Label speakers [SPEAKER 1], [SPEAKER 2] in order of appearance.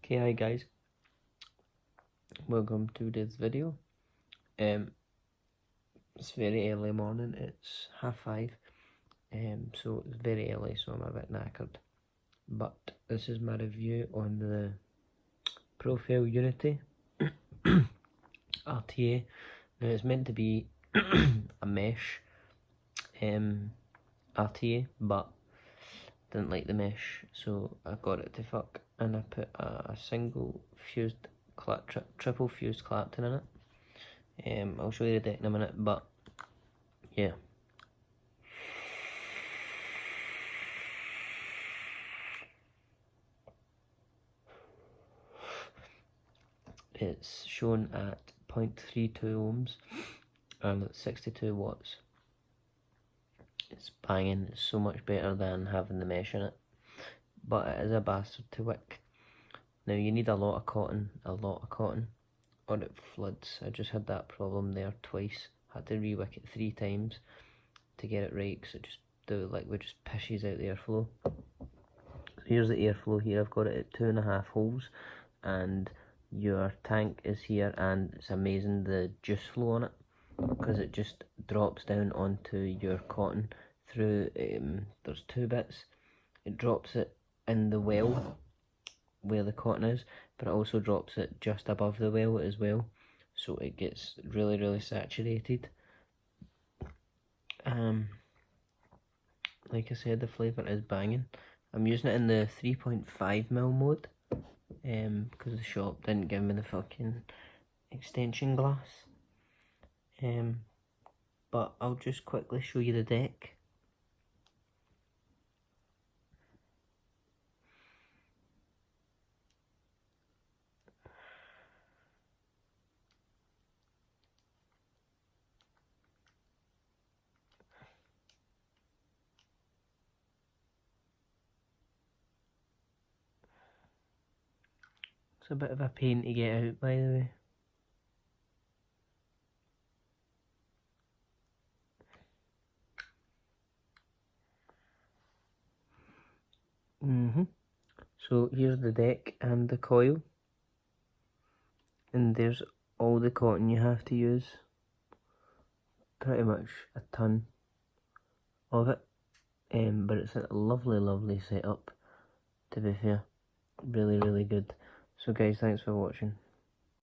[SPEAKER 1] Okay, hi guys, welcome to this video. It's very early morning, it's 5:30, so it's very early, so I'm a bit knackered. But this is my review on the Profile Unity RTA. Now it's meant to be a mesh RTA, but didn't like the mesh, so I got it to fuck, and I put a single fused triple fused Clapton in it. I'll show you the deck in a minute, but yeah. It's shown at 0.32 ohms and it's 62 watts. It's banging, it's so much better than having the mesh in it, but it is a bastard to wick. Now you need a lot of cotton, or it floods. I just had that problem there twice. Had to re-wick it 3 times to get it right, because the liquid just pishes out the airflow. So here's the airflow here. I've got it at 2.5 holes, and your tank is here, and it's amazing the juice flow on it, because it just drops down onto your cotton through, there's 2 bits. It drops it in the well where the cotton is, but it also drops it just above the well as well, so it gets really saturated. Like I said, the flavour is banging. I'm using it in the 3.5mm mode, because the shop didn't give me the fucking extension glass. But I'll just quickly show you the deck. It's a bit of a pain to get out, by the way. So here's the deck and the coil, and there's all the cotton you have to use, pretty much a ton of it, but it's a lovely setup, to be fair, really good. So guys, thanks for watching.